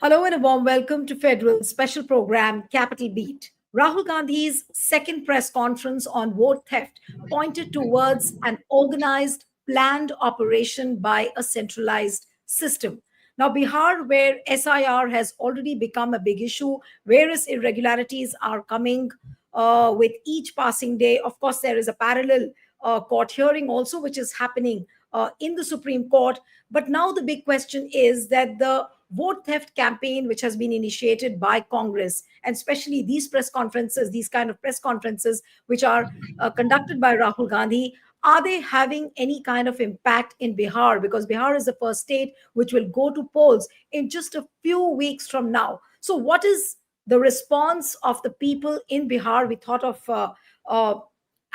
Hello and a warm welcome to Federal special program Capital Beat. Rahul Gandhi's second press conference on vote theft pointed towards an organized, planned operation by a centralized system. Now, Bihar, where SIR has already become a big issue, various irregularities are coming with each passing day. Of course, there is a parallel court hearing also, which is happening in the Supreme Court. But now the big question is that the vote theft campaign, which has been initiated by Congress, and especially these press conferences, these kind of press conferences, which are conducted by Rahul Gandhi, are they having any kind of impact in Bihar? Because Bihar is the first state which will go to polls in just a few weeks from now. So, what is the response of the people in Bihar? We thought of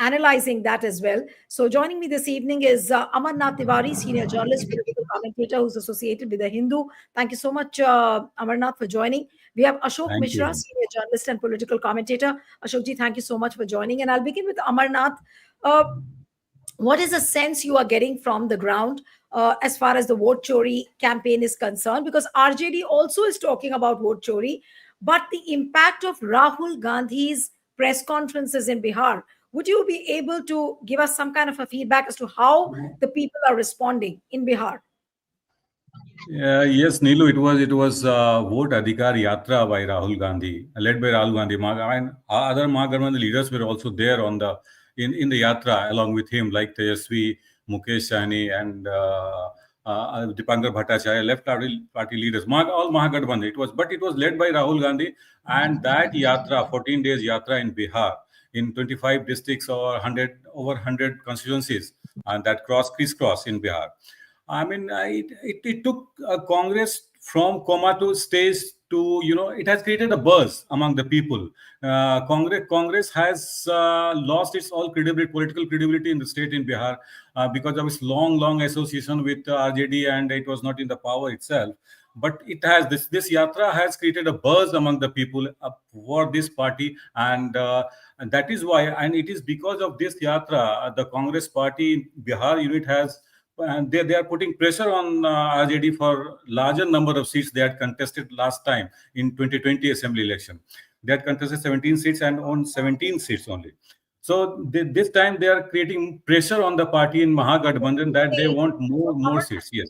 analyzing that as well. So, joining me this evening is Amarnath Tiwari, senior journalist, political commentator, who's associated with the Hindu. Thank you so much, Amarnath, for joining. We have Ashok Thank Mishra, you. senior journalist and political commentator. Ashokji, thank you so much for joining. And I'll begin with Amarnath. Uh, what is the sense you are getting from the ground as far as the vote chori campaign is concerned? Because RJD also is talking about vote chori, but the impact of Rahul Gandhi's press conferences in Bihar, would you be able to give us some kind of a feedback as to how the people are responding in Bihar? Yes, Neelu, it was vote Adhikar Yatra by Rahul Gandhi, led by Rahul Gandhi. I mean, other Mahagathbandhan leaders were also there on the in the yatra along with him, like Tejasvi, Mukesh Sahni, and Dipankar Bhattacharya, left party leaders. All Mahagathbandhan. It was led by Rahul Gandhi, and that yatra, 14 days yatra in Bihar, in 25 districts or 100 over 100 constituencies, and that crisscross in Bihar. I mean, it took Congress from comatose stage to, it has created a buzz among the people. Congress has lost its all credibility, political credibility in the state in Bihar because of its long association with RJD, and it was not in the power itself. But it has this yatra has created a buzz among the people for this party, and that is why, and it is because of this yatra, the Congress party in Bihar unit has, and they are putting pressure on RJD for larger number of seats they had contested last time in 2020 assembly election. They had contested 17 seats and won 17 seats only. So this time they are creating pressure on the party in Mahagathbandhan that they want more seats. Yes,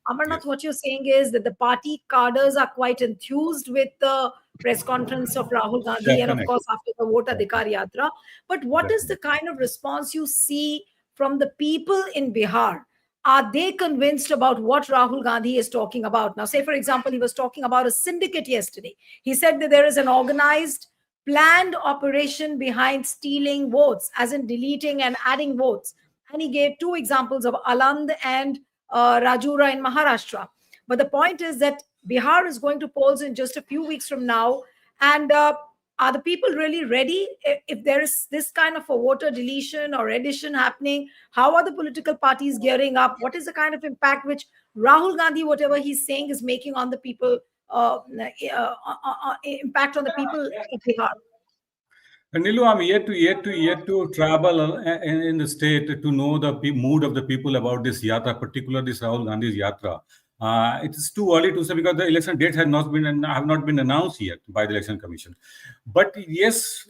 Amarnath, yes, what you're saying is that the party cadres are quite enthused with the press conference of Rahul Gandhi and, of definitely, course, after the Vote Adhikar definitely, Yatra. But what is the definitely. kind of response you see from the people in Bihar? Are they convinced about what Rahul Gandhi is talking about? Now, say, for example, he was talking about a syndicate yesterday. He said that there is an organized, planned operation behind stealing votes, as in deleting and adding votes. And he gave two examples of Aland and Rajura in Maharashtra. But the point is that Bihar is going to polls in just a few weeks from now. And are the people really ready? If there is this kind of a voter deletion or addition happening, how are the political parties gearing up? What is the kind of impact which Rahul Gandhi, whatever he's saying, is making on the people, impact on the people of Bihar? And Nilu, I'm yet to travel in the state to know the mood of the people about this yatra, particularly this Rahul Gandhi's yatra. It is too early to say because the election dates have not been announced yet by the election commission. But yes,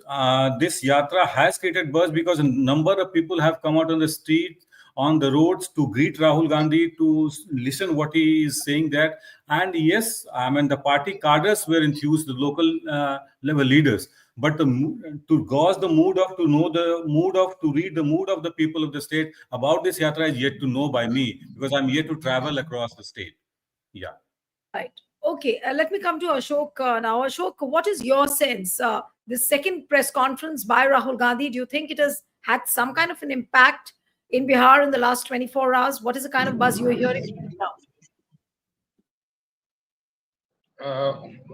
this yatra has created buzz because a number of people have come out on the street, on the roads to greet Rahul Gandhi, to listen what he is saying there. And yes, I mean the party cadres were enthused, the local level leaders. But to gauge the mood of, to know the mood of, to read the mood of the people of the state about this yatra is yet to know by me because I'm yet to travel across the state. Yeah. Right. Okay. Let me come to Ashok now. Ashok, what is your sense? This second press conference by Rahul Gandhi, do you think it has had some kind of an impact in Bihar in the last 24 hours? What is the kind of buzz you're hearing from the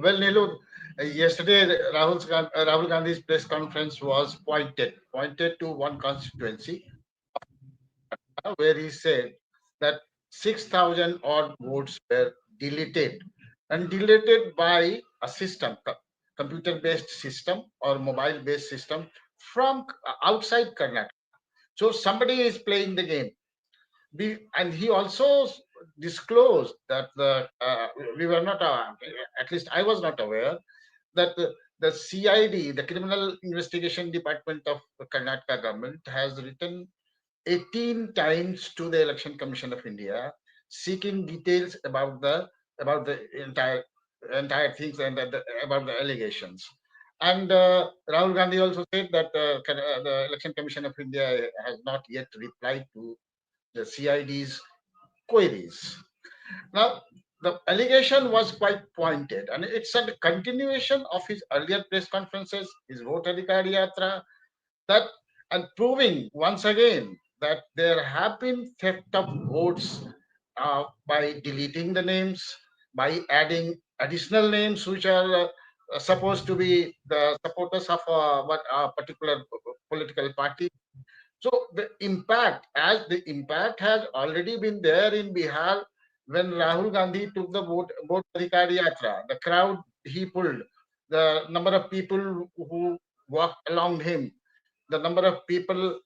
Well, Nilu, yesterday Rahul Gandhi's press conference was pointed to one constituency where he said that 6,000 odd votes were deleted and deleted by a system, computer-based system or mobile-based system from outside Karnataka. So somebody is playing the game. And he also disclosed that the we were not, at least I was not aware that the CID, the Criminal Investigation Department of the Karnataka government, has written 18 times to the Election Commission of India, seeking details about the entire things and about the allegations. And Rahul Gandhi also said that the Election Commission of India has not yet replied to the CID's queries. Now, the allegation was quite pointed, and it's a continuation of his earlier press conferences, his vote adhikar yatra, that and proving once again that there have been theft of votes by deleting the names, by adding additional names which are supposed to be the supporters of what a particular political party. So the impact has already been there in Bihar when Rahul Gandhi took the vote Adhikar Yatra. The crowd he pulled, the number of people who walked along him, the number of people,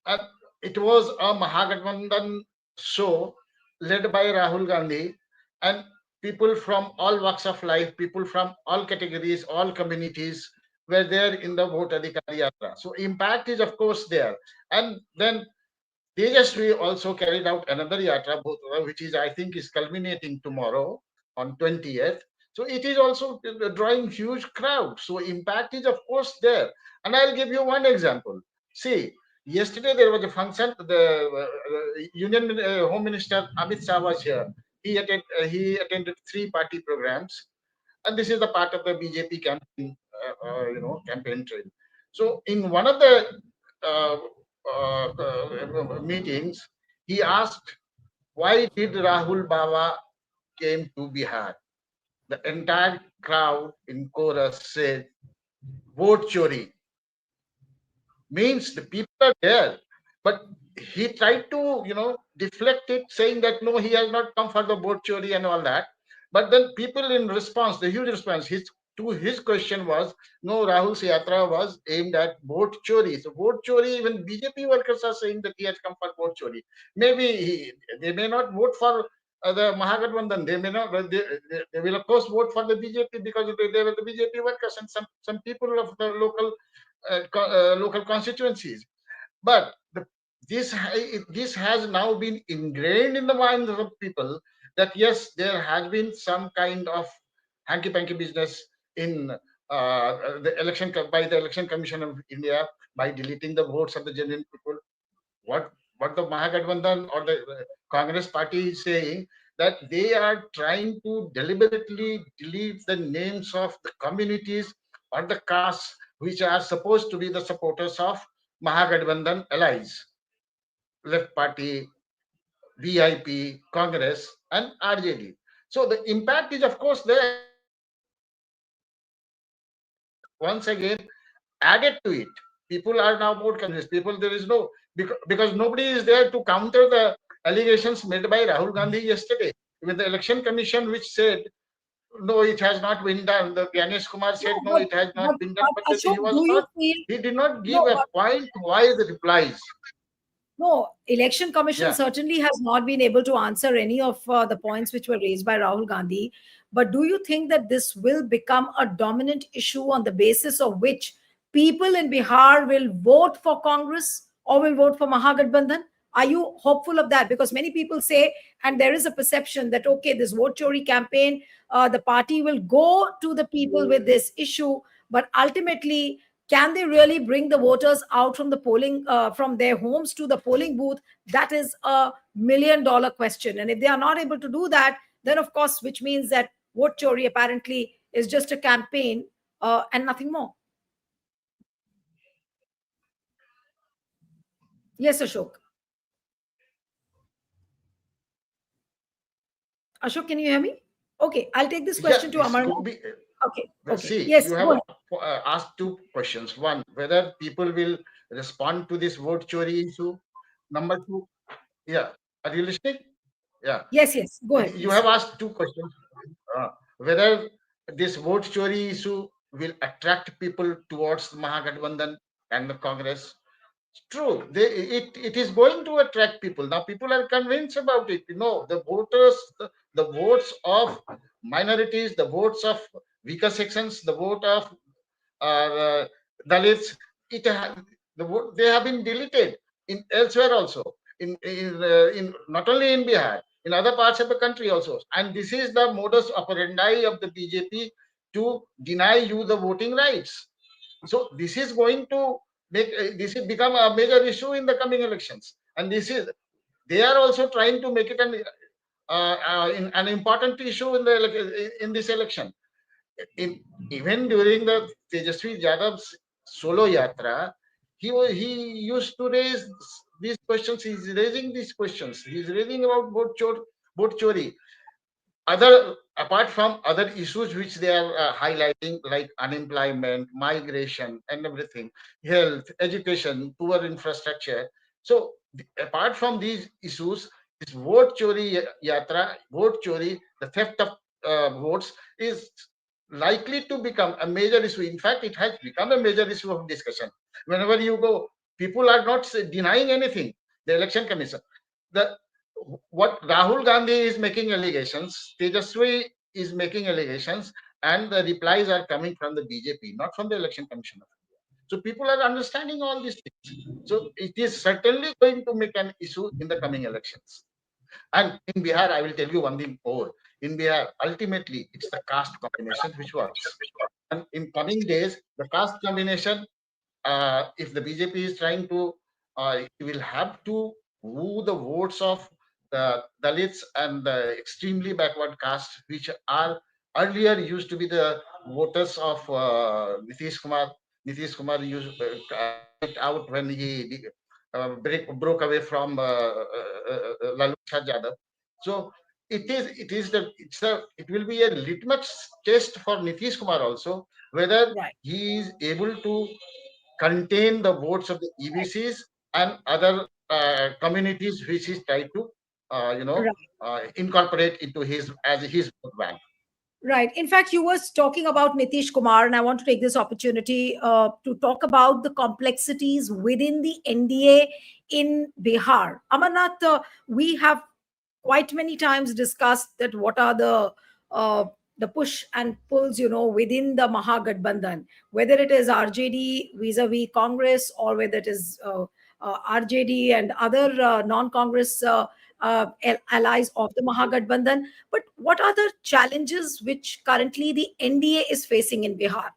and it was a Mahagathbandhan show led by Rahul Gandhi, and people from all walks of life, people from all categories, all communities were there in the vote Adhikar Yatra. So impact is of course there. And then Tejasvi also carried out another yatra, which is I think is culminating tomorrow on 20th. So it is also drawing huge crowd. So impact is of course there. And I'll give you one example. See, yesterday there was a function. The Union Home Minister Amit Shah was here. He attended three party programs, and this is the part of the BJP campaign, campaign trail. So in one of the uh, meetings, he asked, "Why did Rahul Baba came to Bihar?" The entire crowd in chorus said, "Vote chori." Means the people are there, but he tried to deflect it, saying that no, he has not come for the boat chori and all that. But then people in response, the huge response his question was, no, Rahul's yatra was aimed at boat chori. So boat chori, even BJP workers are saying that he has come for boat chori. Maybe they may not vote for the Mahagathbandhan. They may not. They will of course vote for the BJP because they were the BJP workers and some people of the local constituencies. But this has now been ingrained in the minds of people that yes, there has been some kind of hanky-panky business in the election by the Election Commission of India by deleting the votes of the genuine people. What the Mahagathbandhan or the Congress party is saying, that they are trying to deliberately delete the names of the communities or the castes which are supposed to be the supporters of Mahagathbandhan allies, Left Party, VIP, Congress, and RJD. So the impact is of course there. Once again, added to it, people are now more convinced. People, there is no, because nobody is there to counter the allegations made by Rahul Gandhi yesterday with the Election Commission, which said no, it has not been done. The Ganesh Kumar said no, it has not been done, but Ashok, do you feel he did not give no? a point wise replies. No, election commission Yeah. certainly has not been able to answer any of the points which were raised by Rahul Gandhi. But do you think that this will become a dominant issue on the basis of which people in Bihar will vote for Congress or will vote for Mahagathbandhan? Are you hopeful of that? Because many people say, and there is a perception that, okay, this vote chori campaign, the party will go to the people with this issue, but ultimately, can they really bring the voters out from the polling from their homes to the polling booth? That is a $1 million question. And if they are not able to do that, then of course, which means that vote chori apparently is just a campaign and nothing more. Yes, Ashok. Ashok, can you hear me? Okay, I'll take this question to Amar. Okay. See, yes, you have asked two questions. One, whether people will respond to this vote chori issue. Number two, yeah, are you listening? Yeah. Yes. Go ahead. You have asked two questions. Whether this vote chori issue will attract people towards the Mahagathbandhan and the Congress. It's true. It is going to attract people. Now people are convinced about it. The voters, the votes of minorities, the votes of weaker sections, the vote of Dalits, they have been deleted in elsewhere also, in not only in Bihar, in other parts of the country also. And this is the modus operandi of the BJP to deny you the voting rights. So this is going to make this has become a major issue in the coming elections, and they are also trying to make it an important issue in this election. Even during the Tejasvi Yadav's solo yatra, he used to raise these questions. He's raising these questions. He's raising about vote chori. Apart from other issues which they are highlighting, like unemployment, migration, and everything, health, education, poor infrastructure. So apart from these issues, this vote chori yatra, vote chori, the theft of votes, is likely to become a major issue. In fact, it has become a major issue of discussion. Whenever you go, people are not denying anything. The election commission, the what Rahul Gandhi is making allegations, Tejaswi is making allegations, and the replies are coming from the BJP, not from the election commission of India. So people are understanding all these things. So it is certainly going to make an issue in the coming elections. And in Bihar, I will tell you one thing more. In Bihar, ultimately, it's the caste combination which works. And in coming days, the caste combination, if the BJP is trying to, it will have to woo the votes of the Dalits and the extremely backward caste, which are earlier used to be the voters of Nitish Kumar. Nitish Kumar used it out when he broke away from Lalu Prasad Yadav. So it will be a litmus test for Nitish Kumar also, whether Right. he is able to contain the votes of the EBCs and other communities which he tried to Right. incorporate into his vote bank. Right. In fact, you were talking about Nitish Kumar, and I want to take this opportunity to talk about the complexities within the NDA in Bihar. Amarnath, we have quite many times discussed that what are the push and pulls, within the Mahagathbandhan, whether it is RJD vis-a-vis Congress, or whether it is RJD and other non-Congress allies of the Mahagathbandhan. But what are the challenges which currently the NDA is facing in Bihar?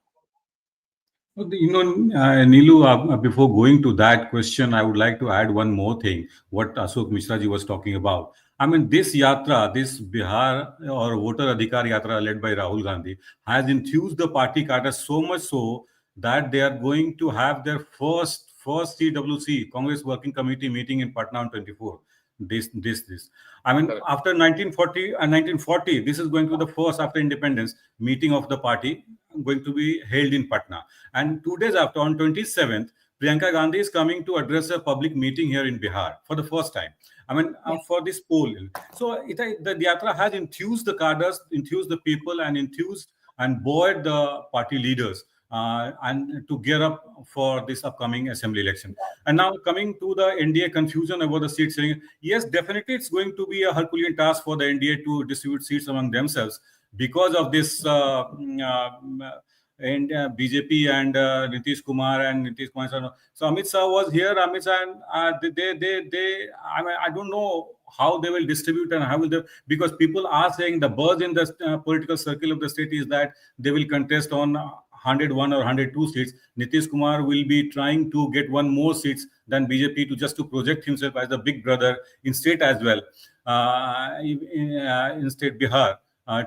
Neelu, before going to that question, I would like to add one more thing, what Ashok Mishra ji was talking about. I mean, this yatra, this Bihar or voter Adhikar yatra led by Rahul Gandhi has enthused the party cadre so much so that they are going to have their first CWC, Congress Working Committee meeting in Patna on 24. This. I mean, Correct. after 1940, this is going to be the first after independence meeting of the party going to be held in Patna. And 2 days after, on 27th, Priyanka Gandhi is coming to address a public meeting here in Bihar for the first time. I mean, for this poll. So the yatra has enthused the cadres, enthused the people, and enthused and buoyed the party leaders and to gear up for this upcoming assembly election. And now coming to the NDA confusion about the seats, yes, definitely it's going to be a Herculean task for the NDA to distribute seats among themselves because of this and BJP and Nitish Kumar and Nitish Kumar. So Amit Shah was here. Amit Shah, and they. I mean, I don't know how they will distribute and how will they, because people are saying the buzz in the political circle of the state is that they will contest on 101 or 102 seats. Nitish Kumar will be trying to get one more seats than BJP to project himself as the big brother in state as well, in state Bihar.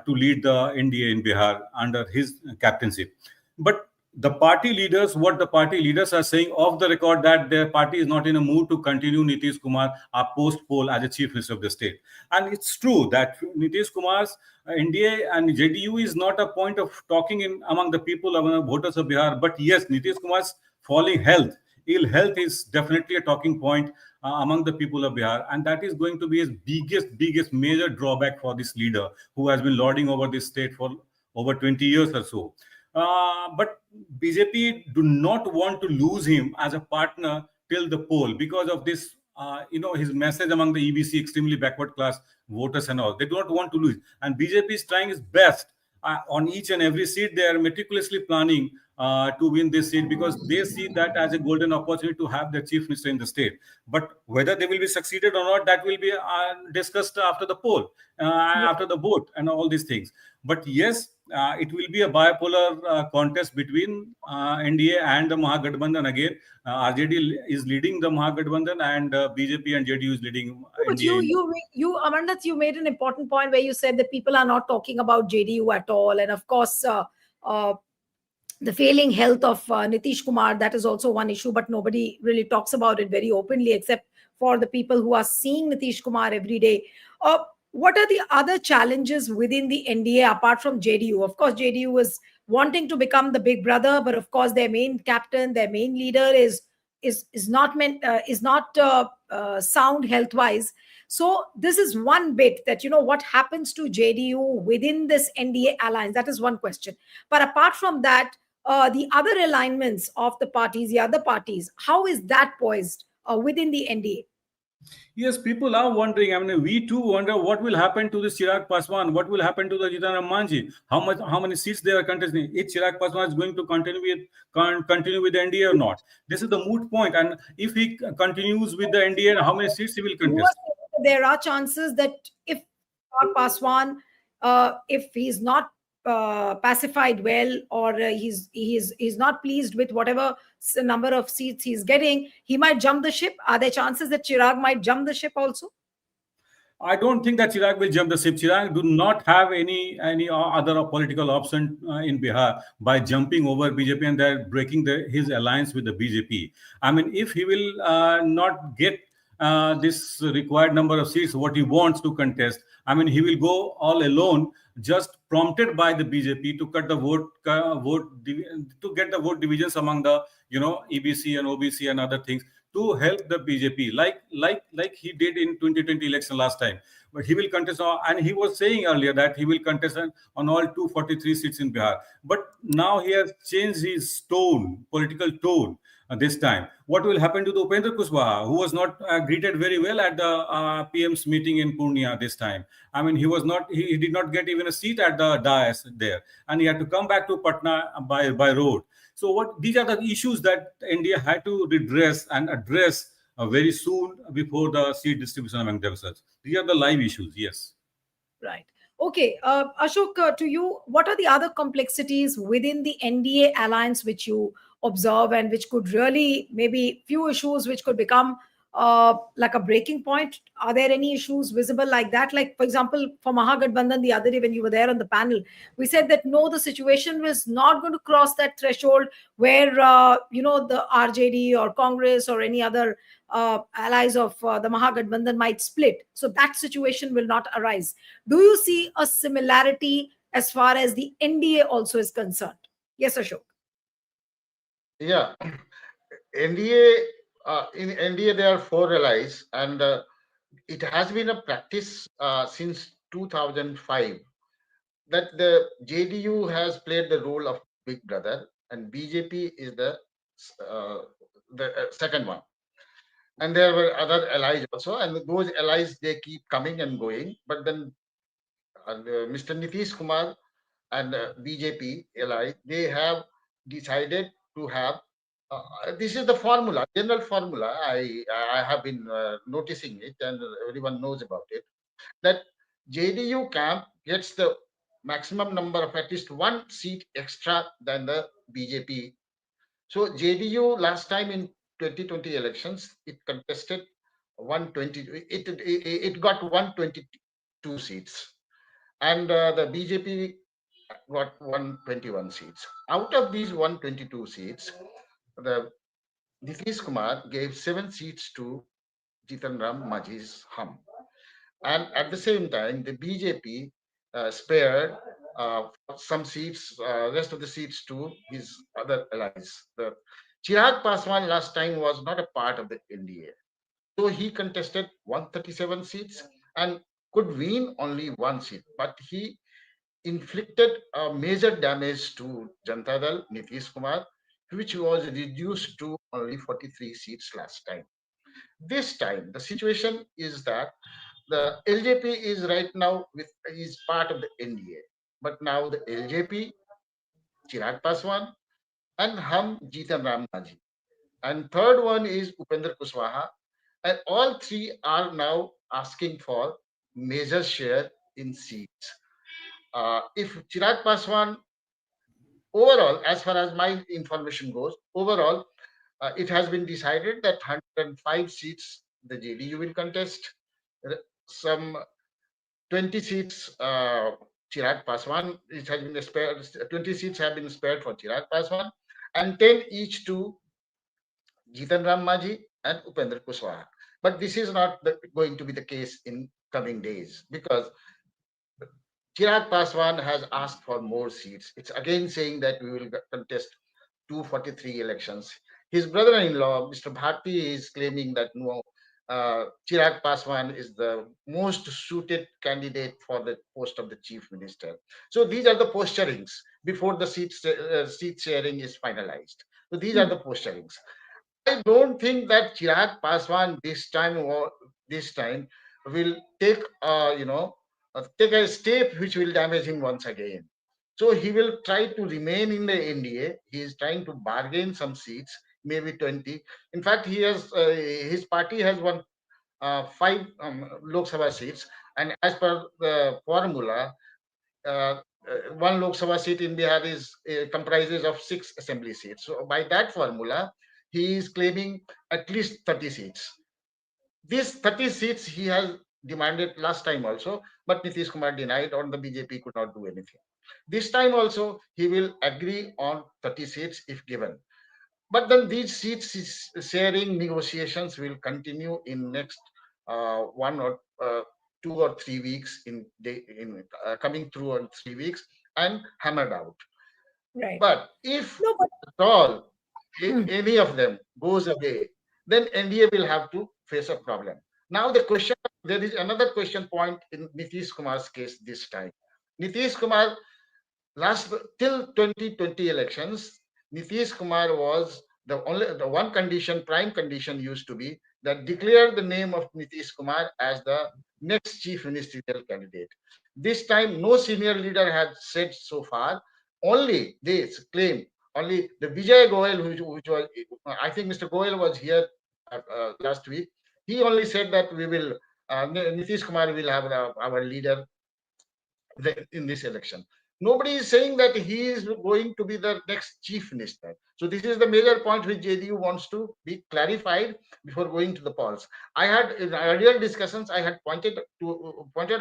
To lead the NDA in Bihar under his captaincy. But the party leaders are saying off the record that their party is not in a mood to continue Nitish Kumar post-poll as a chief minister of the state. And it's true that Nitish Kumar's NDA and JDU is not a point of talking in among the people, among the voters of Bihar. But yes, Nitish Kumar's ill health is definitely a talking point among the people of Bihar, and that is going to be his biggest major drawback for this leader who has been lording over this state for over 20 years or so. But BJP do not want to lose him as a partner till the poll because of this his message among the EBC, extremely backward class voters and all. They do not want to lose. And BJP is trying its best on each and every seat. They are meticulously planning to win this seat because they see that as a golden opportunity to have their chief minister in the state. But whether they will be succeeded or not, that will be discussed after the poll, after the vote, and all these things. But yes, it will be a bipolar contest between NDA and the Mahagathbandhan again. RJD is leading the Mahagathbandhan, and BJP and JDU is leading But NDA. Amarnath, you made an important point where you said that people are not talking about JDU at all, and of course, the failing health of Nitish Kumar, that is also one issue, but nobody really talks about it very openly, except for the people who are seeing Nitish Kumar every day. What are the other challenges within the NDA apart from JDU? Of course, JDU is wanting to become the big brother, but of course, their main captain, their main leader is not sound health wise. So this is one bit that, what happens to JDU within this NDA alliance. That is one question. But apart from that, the other alignments of the other parties, how is that poised within the NDA? Yes, people are wondering. I mean, we too wonder what will happen to this Chirag Paswan. What will happen to the Jitanram Manji? How many seats they are contesting? If Chirag Paswan is going to continue with the NDA or not? This is the moot point. And if he continues with the NDA, how many seats he will contest? There are chances that if Chirag Paswan, if he's not pacified well, or he's not pleased with whatever number of seats he's getting, he might jump the ship. Are there chances that Chirag might jump the ship also? I don't think that Chirag will jump the ship. Chirag do not have any other political option in Bihar by jumping over BJP, and they're breaking his alliance with the BJP. I mean, if he will not get this required number of seats, what he wants to contest, I mean, he will go all alone, just prompted by the BJP to cut the to get the vote divisions among the EBC and OBC and other things, to help the BJP, like he did in 2020 election last time. But he will contest, and he was saying earlier that he will contest on all 243 seats in Bihar. But now he has changed his political tone this time. What will happen to the Upendra Kushwaha, who was not greeted very well at the PM's meeting in Purnia this time? I mean, he did not get even a seat at the dais there, and he had to come back to Patna by road. So these are the issues that India had to redress and address very soon before the seat distribution among themselves. These are the live issues, yes. Right. Okay. Ashok, to you, what are the other complexities within the NDA alliance which you observe, and which could really, maybe few issues which could become like a breaking point? Are there any issues visible like that? Like, for example, for Mahagathbandhan, the other day when you were there on the panel, we said that no, the situation was not going to cross that threshold where the RJD or Congress or any other allies of the Mahagathbandhan might split. So that situation will not arise. Do you see a similarity as far as the NDA also is concerned? Yes, Ashok. Yeah, NDA, in NDA there are 4 allies, and it has been a practice since 2005 that the JDU has played the role of big brother, and BJP is the second one. And there were other allies also, and those allies, they keep coming and going. But then Mr. Nitish Kumar and BJP ally, they have decided to have this is the formula, general formula. I have been noticing it, and everyone knows about it, that JDU camp gets the maximum number of at least 1 seat extra than the BJP. So JDU last time in 2020 elections, it contested 120. It got 122 seats, and the BJP got 121 seats. Out of these 122 seats, the Nitish Kumar gave 7 seats to Jitan Ram Majhi's hum. And at the same time, the BJP spared some seats, rest of the seats to his other allies. The Chirag Paswan last time was not a part of the NDA. So he contested 137 seats and could win only 1 seat. But he inflicted a major damage to Janata Dal, Nitish Kumar, which was reduced to only 43 seats last time. This time, the situation is that the LJP is right now is part of the NDA, but now the LJP, Chirag Paswan, and Hum Jitan Ram Maji, and third one is Upendra Kushwaha, and all three are now asking for major share in seats. If Chirag Paswan, overall, as far as my information goes, overall, it has been decided that 105 seats the JDU will contest. Some 20 seats, Chirag Paswan, it has been spared. 20 seats have been spared for Chirag Paswan, and 10 each to Jitan Ram Maji and Upendra Kushwaha. But this is not going to be the case in coming days, because Chirag Paswan has asked for more seats. It's again saying that we will contest 243 elections. His brother-in-law, Mr. Bharti, is claiming that no, Chirag Paswan is the most suited candidate for the post of the chief minister. So these are the posturings before the seat sharing is finalized. So these are the posturings. I don't think that Chirag Paswan this time will take take a step which will damage him once again. So he will try to remain in the NDA. He is trying to bargain some seats, maybe 20. In fact, he has his party has won 5 Lok Sabha seats, and as per the formula, uh, one Lok Sabha seat in Bihar is comprises of 6 assembly seats. So by that formula, he is claiming at least 30 seats. These 30 seats he has demanded last time also, but Nitish Kumar denied, or the BJP could not do anything. This time also, he will agree on 30 seats if given. But then these seats sharing negotiations will continue in next 2 or 3 weeks coming through on 3 weeks and hammered out. Right. But if No, but at all any of them goes away, then NDA will have to face a problem. Now there is another question point in Nitish Kumar's case this time. Nitish Kumar, last till 2020 elections, Nitish Kumar was the one condition, prime condition used to be that declare the name of Nitish Kumar as the next chief ministerial candidate. This time, no senior leader had said so far. Only they claim, only the Vijay Goyal, which was, I think Mr. Goyal was here last week. He only said that we will Nitish Kumar will have our leader in this election. Nobody is saying that he is going to be the next chief minister. So this is the major point which JDU wants to be clarified before going to the polls. I had in earlier discussions, I had pointed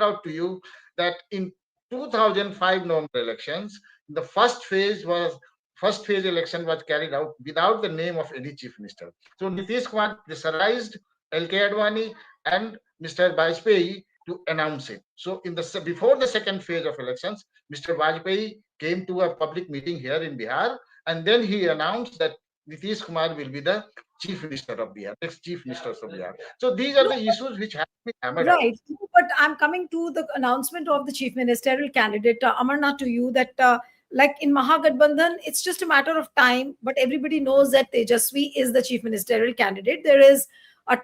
out to you that in 2005 November elections, the first phase election was carried out without the name of any chief minister. So Nitish Kumar pressurized LK Advani and Mr. Bajpayee to announce it. So before the second phase of elections, Mr. Vajpayee came to a public meeting here in Bihar, and then he announced that Nitish Kumar will be the chief minister of Bihar, next chief minister of Bihar. So these are no, the issues which have to be hammered out. right. No, but I'm coming to the announcement of the chief ministerial candidate, Amarnath, to you that, like in Mahagathbandhan, it's just a matter of time, but everybody knows that Tejasvi is the chief ministerial candidate. A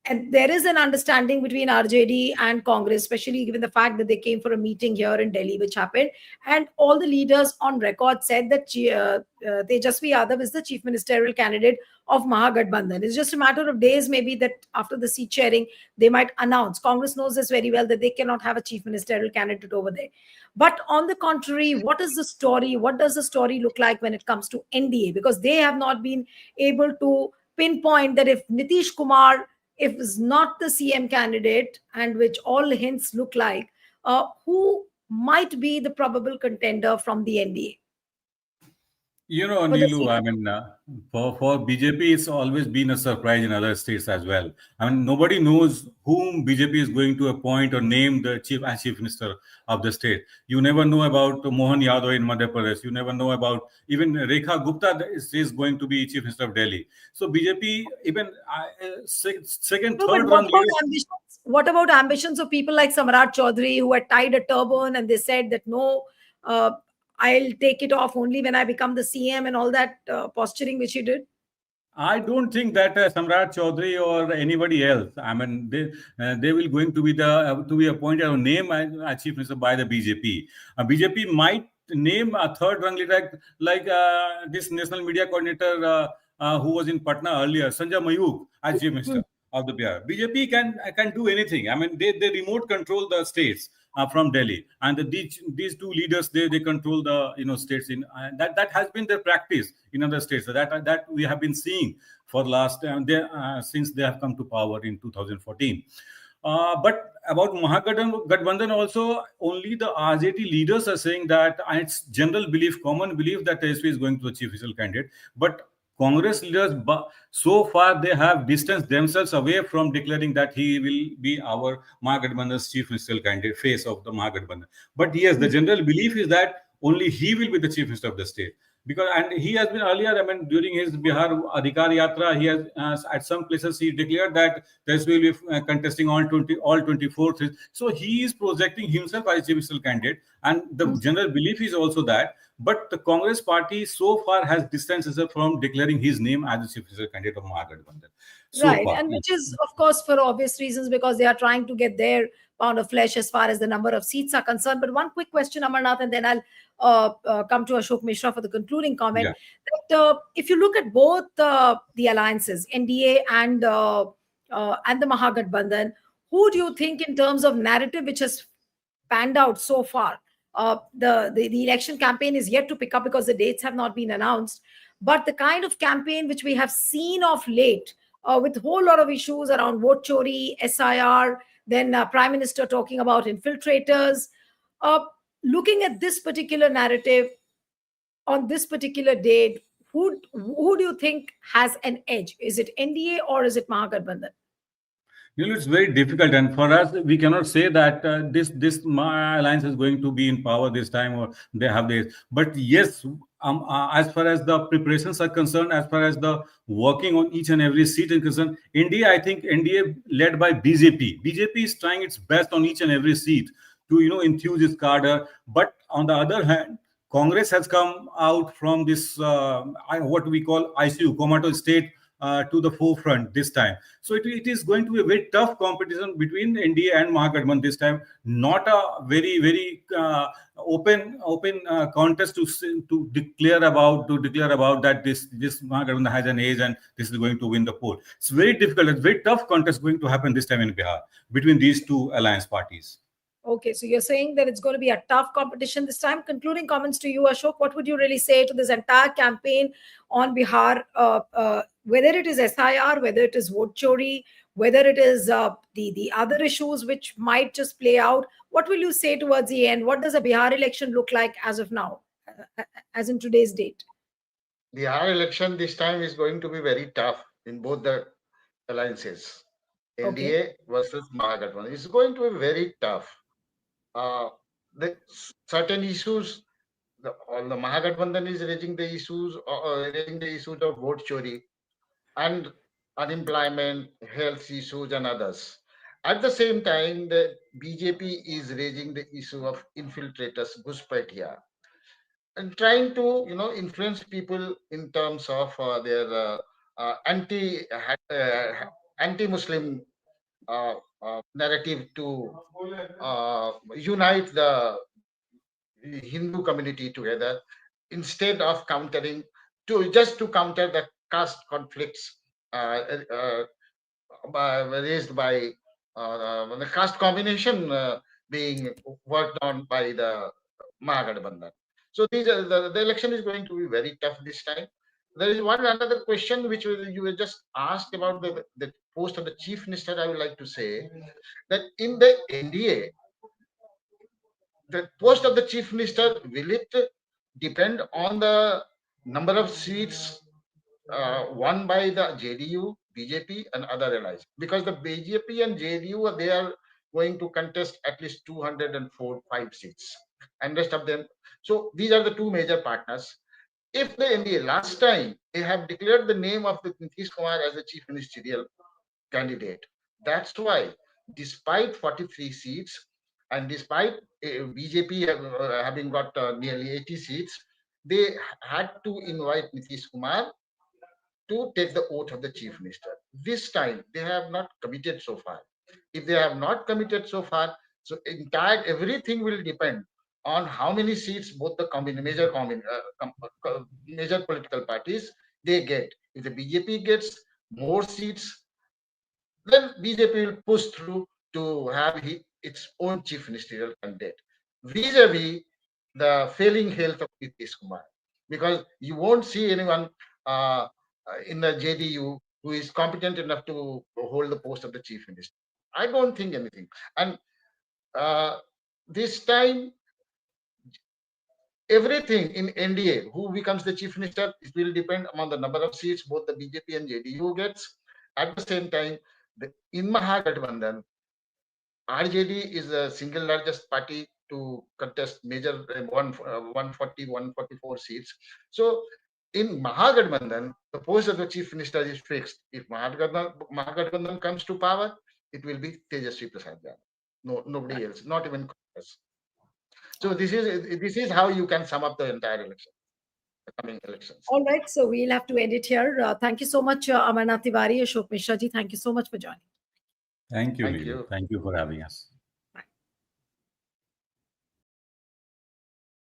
and there is an understanding between RJD and Congress, especially given the fact that they came for a meeting here in Delhi, which happened. And all the leaders on record said that Tejasvi Yadav is the chief ministerial candidate of Mahagathbandhan. It's just a matter of days, maybe, that after the seat sharing, they might announce. Congress knows this very well, that they cannot have a chief ministerial candidate over there. But on the contrary, what is the story? What does the story look like when it comes to NDA? Because they have not been able to pinpoint that if Nitish Kumar, if is not the CM candidate, and which all hints look like, who might be the probable contender from the NDA for the Neelu, seat? I mean, for BJP, it's always been a surprise in other states as well. I mean, nobody knows whom BJP is going to appoint or name the chief minister of the state. You never know about Mohan Yadav in Madhya Pradesh. You never know about even Rekha Gupta is going to be chief minister of Delhi. So BJP, even second, No, but third run leaders. what about ambitions of people like Samrat Chaudhary, who had tied a turban and they said that no, I'll take it off only when I become the CM, and all that posturing which he did? I don't think that Samrat Chaudhary or anybody else. I mean, they will going to be the to be appointed or name as chief minister by the BJP. BJP might name a third rung leader like this national media coordinator who was in Patna earlier, Sanjay Mayuk, as chief minister of the Bihar. BJP can do anything. I mean, they remote control the states from Delhi, and these two leaders they control the states in that has been their practice in other states. So that we have been seeing for the last since they have come to power in 2014. But about Mahagathbandhan also, only the RJD leaders are saying that it's general belief, common belief that TSP is going to the chief official candidate. But Congress leaders, so far, they have distanced themselves away from declaring that he will be our Mahagathbandhan's chief ministerial candidate, face of the Mahagathbandhan. But yes, the general belief is that only he will be the chief minister of the state. Because and he has been earlier, I mean, during his Bihar Adhikar Yatra, he has at some places he declared that this will be contesting all 24. So he is projecting himself as a chief ministerial candidate, and the general belief is also that. But the Congress party so far has distanced itself from declaring his name as the chief ministerial candidate of Mahagathbandhan. So Right. far, And which is, of course, for obvious reasons, because they are trying to get their pound of flesh as far as the number of seats are concerned. But one quick question, Amarnath, and then I'll come to Ashok Mishra for the concluding comment. yeah. That if you look at both the alliances, NDA and the Mahagathbandhan, who do you think, in terms of narrative, which has panned out so far? The election campaign is yet to pick up because the dates have not been announced. But the kind of campaign which we have seen of late, with a whole lot of issues around vote chori, SIR, then Prime Minister talking about infiltrators. Uh, Looking at this particular narrative on this particular date, who do you think has an edge? Is it NDA or is it Mahagathbandhan? It's very difficult, and for us, we cannot say that this alliance is going to be in power this time, or they have this. But yes, as far as the preparations are concerned, as far as the working on each and every seat is concerned, India, I think India led by BJP. BJP is trying its best on each and every seat to enthuse its cadre. But on the other hand, Congress has come out from this what we call ICU comatose state to the forefront this time. So it is going to be a very tough competition between NDA and Mahagathbandhan this time. Not a very open contest to declare about that this Mahagathbandhan has an age and this is going to win the poll. It's very difficult. It's very tough contest going to happen this time in Bihar between these two alliance parties. Okay, so you're saying that it's going to be a tough competition this time. Concluding comments to you, Ashok. What would you really say to this entire campaign on Bihar, whether it is SIR, whether it is vote chori, whether it is the other issues which might just play out? What will you say towards the end? What does a Bihar election look like as of now, as in today's date? The Bihar election this time is going to be very tough in both the alliances. Okay. NDA versus Mahagathbandhan. It's going to be very tough. Uh, the certain issues, all the Mahagathbandhan is raising the issues of vote chori and unemployment, health issues, and others. At the same time, the BJP is raising the issue of infiltrators, Ghuspatia, and trying to influence people in terms of their anti-Muslim narrative to unite the Hindu community together instead of to counter the caste conflicts raised by the caste combination being worked on by the Mahagathbandhan. So the election is going to be very tough this time. There is one another question which you were just asked about the post of the chief minister. I would like to say that in the NDA, the post of the chief minister, will it depend on the number of seats won by the JDU, BJP, and other allies? Because the BJP and JDU, they are going to contest at least 205 seats, and rest of them. So these are the two major partners. If the NDA last time they have declared the name of the Nitish Kumar as the chief ministerial candidate, that's why, despite 43 seats and despite BJP having got nearly 80 seats, they had to invite Nitish Kumar to take the oath of the chief minister. This time they have not committed so far. If they have not committed so far, so entire everything will depend on how many seats both the major political parties they get. If the BJP gets more seats, then BJP will push through to have its own chief ministerial candidate, vis-a-vis the failing health of Nitish Kumar, because you won't see anyone in the JDU who is competent enough to hold the post of the chief minister. I don't think anything. And this time, everything in NDA, who becomes the chief minister, it will depend on the number of seats both the BJP and JDU gets. At the same time, in Mahagathbandhan, RJD is the single largest party to contest major 140, 144 seats. So in Mahagathbandhan, the post of the chief minister is fixed. If Mahagathbandhan comes to power, it will be Tejaswi Prasad Yadav. No, nobody else, not even Congress. So this is how you can sum up the entire election, the coming elections. All right, so we'll have to end it here. Thank you so much, Amarnath Tiwari, Ashok Mishra ji. Thank you so much for joining. Thank you, Thank Neelu. you. Thank you for having us.